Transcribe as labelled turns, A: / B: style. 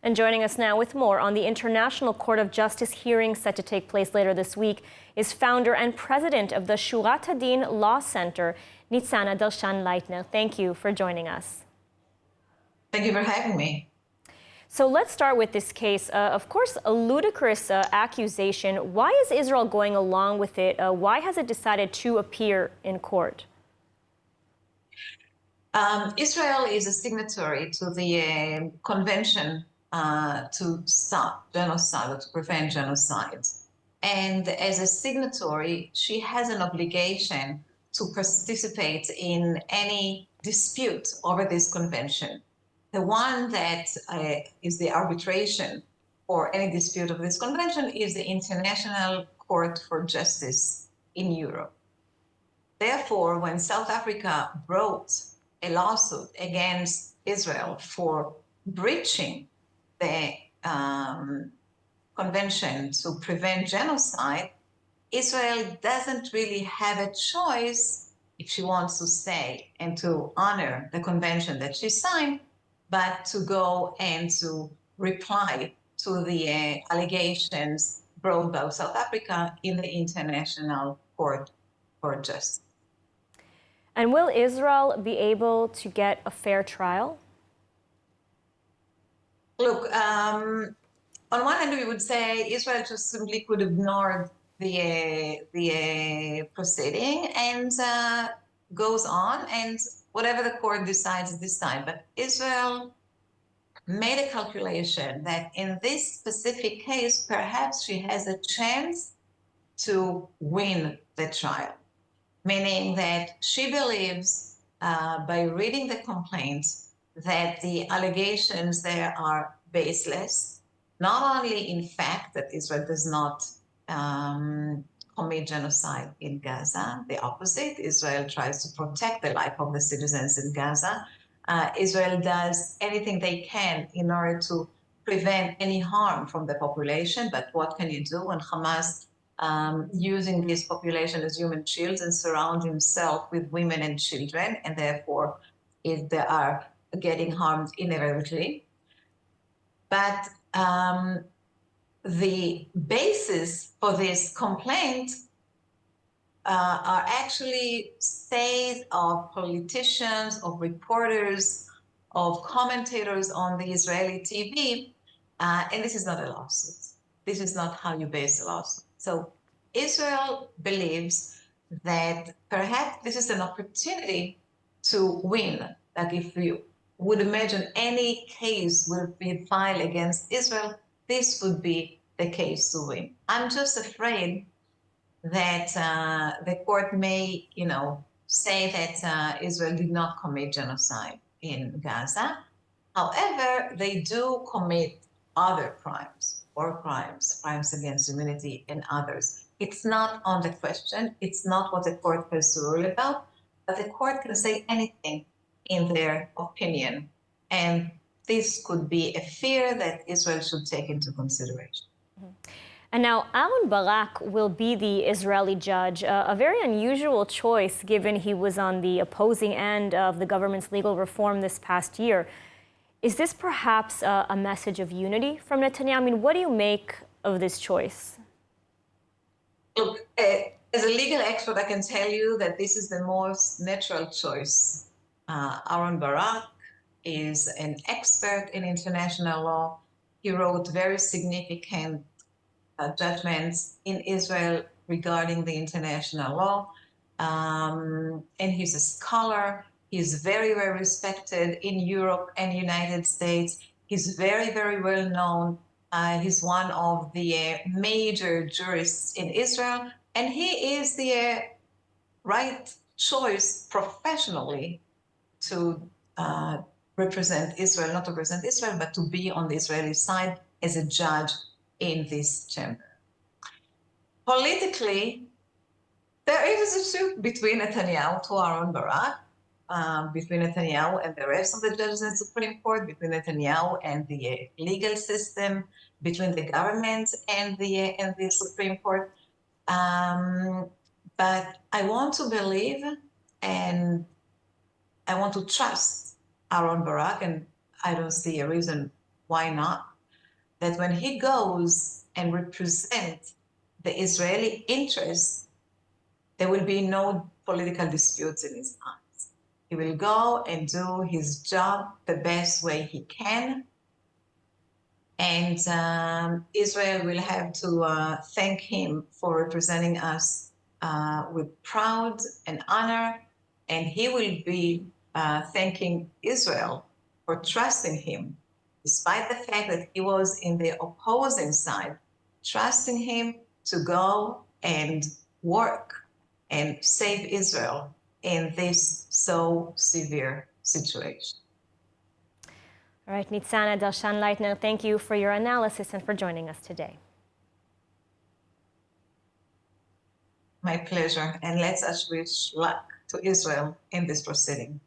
A: And joining us now with more on the International Court of Justice hearing set to take place later this week is founder and president of the Shurat Hadin Law Center, Nitsana Darshan-Leitner. Thank you for joining us.
B: Thank you for having me.
A: So let's start with this case. Of course, a ludicrous accusation. Why is Israel going along with it? Why has it decided to appear in court?
B: Israel is a signatory to the Convention to stop genocide, or to prevent genocide. And as a signatory, she has an obligation to participate in any dispute over this convention. The one that is the arbitration for any dispute of this convention is the International Court for Justice in Europe. Therefore, when South Africa brought a lawsuit against Israel for breaching the convention to prevent genocide, Israel doesn't really have a choice if she wants to stay and to honor the convention that she signed, but to go and to reply to the allegations brought by South Africa in the International Court for Justice.
A: And will Israel be able to get a fair trial?
B: Look, on one hand, we would say Israel just simply could ignore the proceeding and goes on, and whatever the court decides this time. But Israel made a calculation that in this specific case, perhaps she has a chance to win the trial, meaning that she believes by reading the complaint that the allegations there are baseless, not only in fact that Israel does not commit genocide in Gaza. The opposite, Israel tries to protect the life of the citizens in Gaza. Israel does anything they can in order to prevent any harm from the population, but what can you do when Hamas using this population as human shields and surround himself with women and children, and therefore they are getting harmed inevitably. But the basis for this complaint are actually stays of politicians, of reporters, of commentators on the Israeli TV, and this is not a lawsuit. This is not how you base a lawsuit. So Israel believes that perhaps this is an opportunity to win. Like if you would imagine any case would be filed against Israel, this would be the case to win. I'm just afraid that the court may, say that Israel did not commit genocide in Gaza. However, they do commit other crimes, war crimes, crimes against humanity, and others. It's not on the question. It's not what the court has to rule about, but the court can say anything in their opinion. And this could be a fear that Israel should take into consideration.
A: Mm-hmm. And now Aon Barak will be the Israeli judge, a very unusual choice given he was on the opposing end of the government's legal reform this past year. Is this perhaps a message of unity from Netanyahu? I mean, what do you make of this choice?
B: Look, as a legal expert, I can tell you that this is the most natural choice. Aon Barak is an expert in international law. He wrote very significant judgments in Israel regarding the international law. And he's a scholar. He's very, very respected in Europe and United States. He's very, very well known. He's one of the major jurists in Israel. And he is the right choice professionally to represent Israel, not to represent Israel, but to be on the Israeli side as a judge in this chamber. Politically, there is a suit between Netanyahu to Aon Barak, between Netanyahu and the rest of the judges in the Supreme Court, between Netanyahu and the legal system, between the government and the Supreme Court. But I want to believe and I want to trust Aon Barak, and I don't see a reason why not? That when he goes and represents the Israeli interests, there will be no political disputes in his eyes. He will go and do his job the best way he can. And Israel will have to thank him for representing us with pride and honor. And he will be thanking Israel for trusting him, despite the fact that he was in the opposing side, trusting him to go and work and save Israel in this so severe situation.
A: All right, Nitsana Darshan-Leitner, thank you for your analysis and for joining us today.
B: My pleasure, and let's us wish luck to Israel in this proceeding.